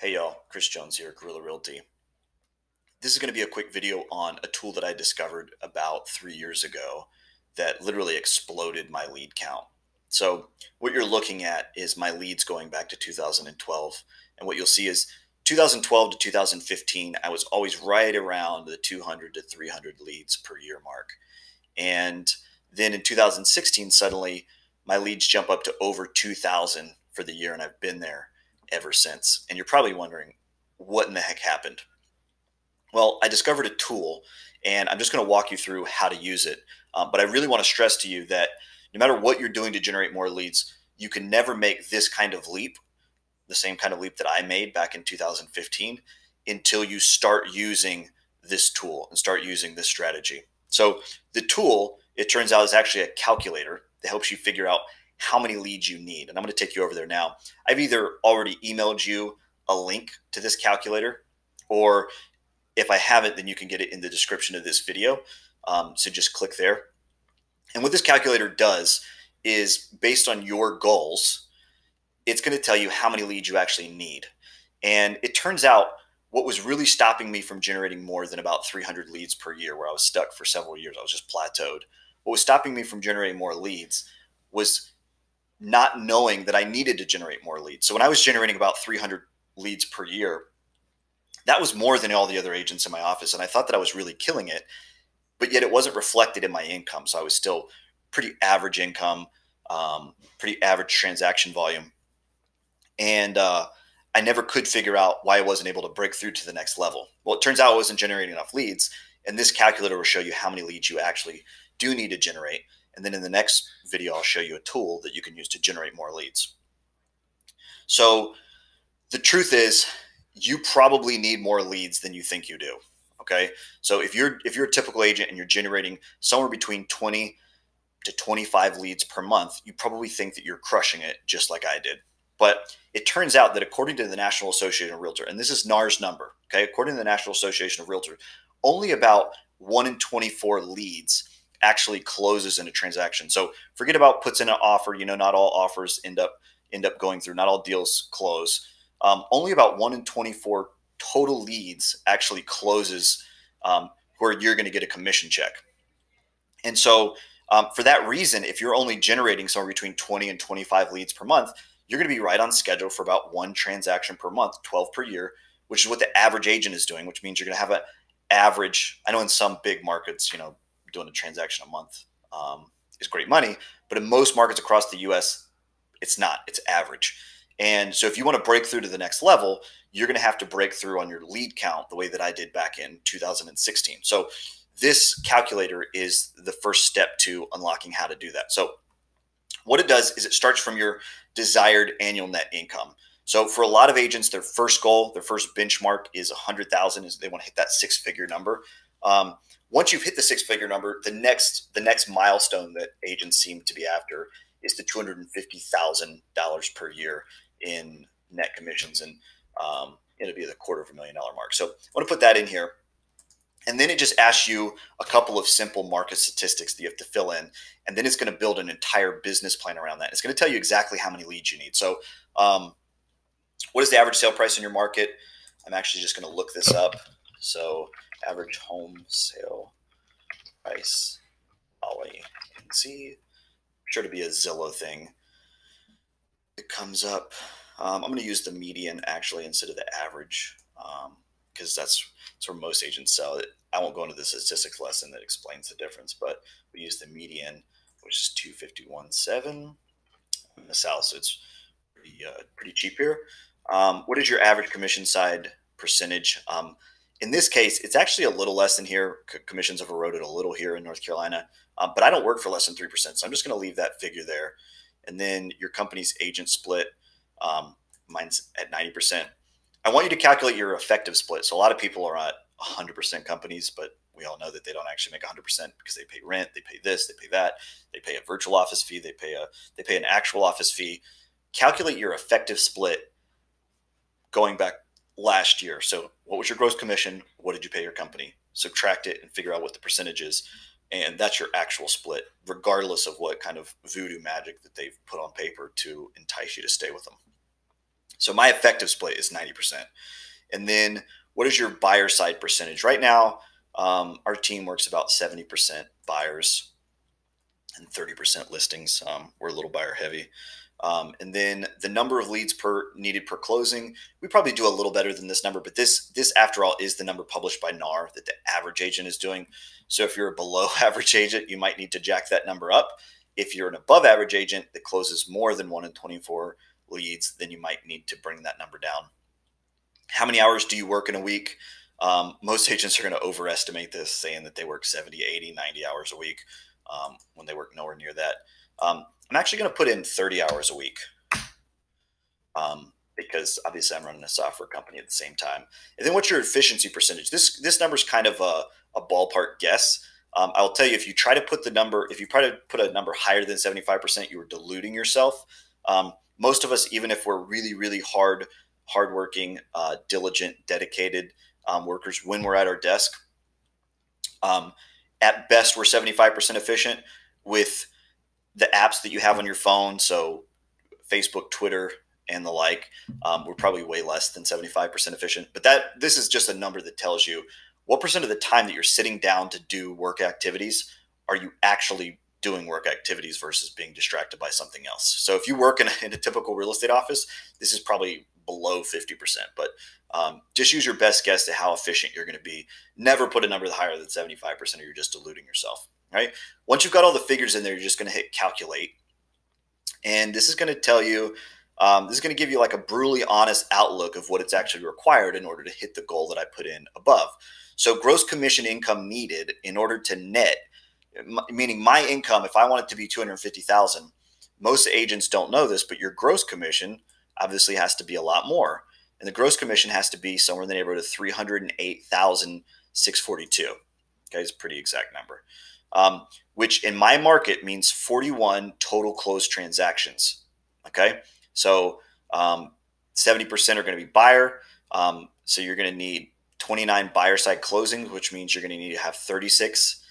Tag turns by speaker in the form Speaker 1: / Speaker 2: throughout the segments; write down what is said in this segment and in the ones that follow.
Speaker 1: Hey y'all, Chris Jones here, Guerilla Realty. This is going to be a quick video on a tool that I discovered about 3 years ago that literally exploded my lead count. So what you're looking at is my leads going back to 2012. And what you'll see is 2012 to 2015, I was always right around the 200 to 300 leads per year mark. And then in 2016, suddenly my leads jump up to over 2,000 for the year. And I've been there ever since. And you're probably wondering, what in the heck happened? Well, I discovered a tool and I'm just going to walk you through how to use it. But I really want to stress to you that no matter what you're doing to generate more leads, you can never make this kind of leap, the same kind of leap that I made back in 2015, until you start using this tool and start using this strategy. So the tool, it turns out, is actually a calculator that helps you figure out how many leads you need. And I'm going to take you over there now. I've either already emailed you a link to this calculator, or if I haven't, then you can get it in the description of this video. So just click there. And what this calculator does is, based on your goals, it's going to tell you how many leads you actually need. And it turns out what was really stopping me from generating more than about 300 leads per year, where I was stuck for several years, I was just plateaued. What was stopping me from generating more leads was not knowing that I needed to generate more leads. So when I was generating about 300 leads per year, that was more than all the other agents in my office. And I thought that I was really killing it, but yet it wasn't reflected in my income. So I was still pretty average income, pretty average transaction volume. And I never could figure out why I wasn't able to break through to the next level. Well, it turns out I wasn't generating enough leads. And this calculator will show you how many leads you actually do need to generate. And then in the next video, I'll show you a tool that you can use to generate more leads. So the truth is, you probably need more leads than you think you do. Okay. So if you're a typical agent and you're generating somewhere between 20 to 25 leads per month, you probably think that you're crushing it, just like I did. But it turns out that according to the National Association of Realtors, and this is NAR's number, okay, according to the National Association of Realtors, only about 1 in 24 leads actually closes in a transaction. So forget about puts in an offer. Not all offers end up going through. Not all deals close. Only about 1 in 24 total leads actually closes, where you're going to get a commission check. And so for that reason, if you're only generating somewhere between 20 and 25 leads per month, you're going to be right on schedule for about 1 transaction per month, 12 per year, which is what the average agent is doing, which means you're going to have an average. I know in some big markets, doing a transaction a month is great money, but in most markets across the US, it's not. It's average. And so if you want to break through to the next level, you're going to have to break through on your lead count the way that I did back in 2016. So this calculator is the first step to unlocking how to do that. So what it does is it starts from your desired annual net income. So for a lot of agents, their first goal, their first benchmark is 100,000. Is they want to hit that 6-figure number. Once you've hit the 6-figure number, the next milestone that agents seem to be after is the $250,000 per year in net commissions, and it'll be the $250,000 mark. So I want to put that in here. And then it just asks you a couple of simple market statistics that you have to fill in. And then it's going to build an entire business plan around that. It's going to tell you exactly how many leads you need. So what is the average sale price in your market? I'm actually just going to look this up. So average home sale price, Ollie, and see. Sure to be a Zillow thing. It comes up. I'm going to use the median actually instead of the average, because that's where most agents sell it. I won't go into the statistics lesson that explains the difference, but we use the median, which is 251.7 in the South, so it's pretty cheap here. What is your average commission side percentage? In this case, it's actually a little less than here. Commissions have eroded a little here in North Carolina, but I don't work for less than 3%, so I'm just going to leave that figure there. And then your company's agent split, mine's at 90%. I want you to calculate your effective split. So a lot of people are at 100% companies, but we all know that they don't actually make 100% because they pay rent, they pay this, they pay that, they pay a virtual office fee, they pay an actual office fee. Calculate your effective split going back last year. So what was your gross commission? What did you pay your company? Subtract it and figure out what the percentage is. And that's your actual split, regardless of what kind of voodoo magic that they've put on paper to entice you to stay with them. So my effective split is 90%. And then what is your buyer side percentage? Right now, our team works about 70% buyers and 30% listings. We're a little buyer heavy. And then the number of leads needed per closing, we probably do a little better than this number, but this after all is the number published by NAR that the average agent is doing. So if you're a below average agent, you might need to jack that number up. If you're an above average agent that closes more than 1 in 24 leads, then you might need to bring that number down. How many hours do you work in a week? Most agents are going to overestimate this, saying that they work 70, 80, 90 hours a week when they work nowhere near that. I'm actually going to put in 30 hours a week because obviously I'm running a software company at the same time. And then what's your efficiency percentage? This number is kind of a ballpark guess. I'll tell you, if you try to put a number higher than 75%, you are diluting yourself. Most of us, even if we're really, really hardworking, diligent, dedicated workers, when we're at our desk, at best, we're 75% efficient with the apps that you have on your phone. So Facebook, Twitter, and the like, we're probably way less than 75% efficient. But this is just a number that tells you what percent of the time that you're sitting down to do work activities are you actually doing work activities versus being distracted by something else. So if you work in a typical real estate office, this is probably below 50%. But just use your best guess to how efficient you're going to be. Never put a number higher than 75% or you're just diluting yourself. Right? Once you've got all the figures in there, you're just going to hit calculate. And this is going to tell you, this is going to give you like a brutally honest outlook of what it's actually required in order to hit the goal that I put in above. So gross commission income needed in order to net, meaning my income, if I want it to be 250,000, most agents don't know this, but your gross commission obviously has to be a lot more. And the gross commission has to be somewhere in the neighborhood of 308,642. Okay, it's a pretty exact number. Which in my market means 41 total closed transactions. Okay, so 70% are going to be buyer. So you're going to need 29 buyer side closings, which means you're going to need to have 36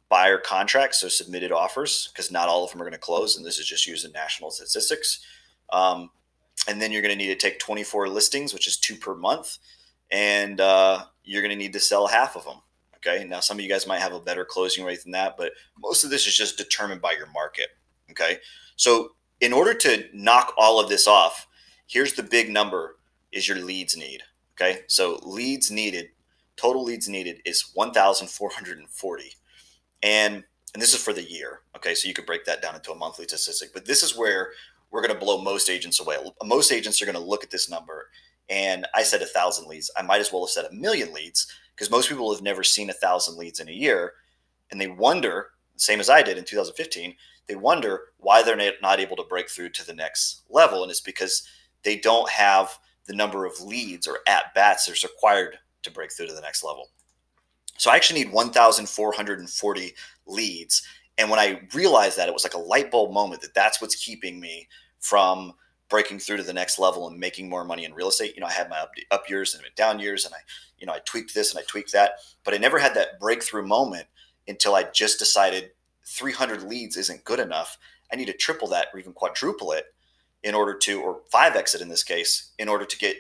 Speaker 1: buyer contracts, so submitted offers, because not all of them are going to close. And this is just using national statistics. And then you're going to need to take 24 listings, which is 2 per month. And you're going to need to sell half of them. Okay. Now, some of you guys might have a better closing rate than that, but most of this is just determined by your market. Okay. So in order to knock all of this off, here's the big number is your leads need. Okay. So total leads needed is 1,440. And this is for the year. Okay. So you could break that down into a monthly statistic, but this is where we're going to blow most agents away. Most agents are going to look at this number, and I said 1,000 leads. I might as well have said 1,000,000 leads, because most people have never seen 1,000 leads in a year, and they wonder, same as I did in 2015, they wonder why they're not able to break through to the next level, and it's because they don't have the number of leads or at bats that's required to break through to the next level. So I actually need 1,440 leads, and when I realized that, it was like a light bulb moment that that's what's keeping me from breaking through to the next level and making more money in real estate. I had my up years and down years, and I tweaked this and I tweaked that, but I never had that breakthrough moment until I just decided 300 leads isn't good enough. I need to triple that or even quadruple it in order to, or 5x it in this case, in order to get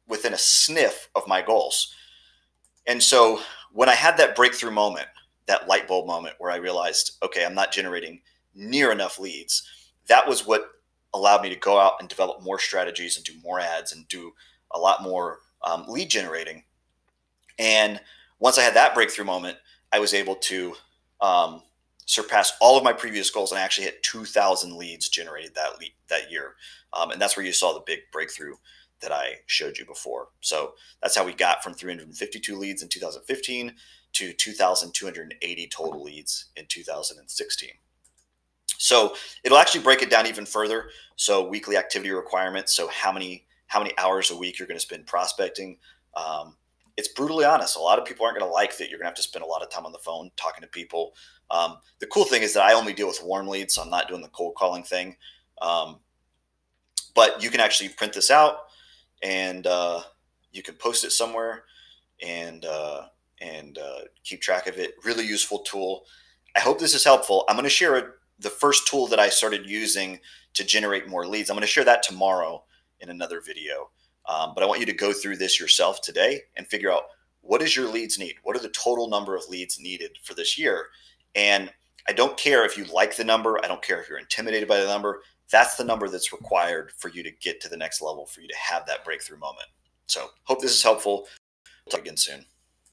Speaker 1: within a sniff of my goals. And so when I had that breakthrough moment, that light bulb moment where I realized, okay, I'm not generating near enough leads, that was what allowed me to go out and develop more strategies and do more ads and do a lot more lead generating. And once I had that breakthrough moment, I was able to surpass all of my previous goals, and I actually hit 2,000 leads generated that year. And that's where you saw the big breakthrough that I showed you before. So that's how we got from 352 leads in 2015 to 2,280 total leads in 2016. So it'll actually break it down even further. So weekly activity requirements. So how many hours a week you're going to spend prospecting. It's brutally honest. A lot of people aren't going to like that. You're going to have to spend a lot of time on the phone talking to people. The cool thing is that I only deal with warm leads, so I'm not doing the cold calling thing. But you can actually print this out, and you can post it somewhere and keep track of it. Really useful tool. I hope this is helpful. I'm going to share the first tool that I started using to generate more leads. I'm going to share that tomorrow in another video. But I want you to go through this yourself today and figure out, what does your leads need? What are the total number of leads needed for this year? And I don't care if you like the number. I don't care if you're intimidated by the number. That's the number that's required for you to get to the next level, for you to have that breakthrough moment. So hope this is helpful. We'll talk again soon.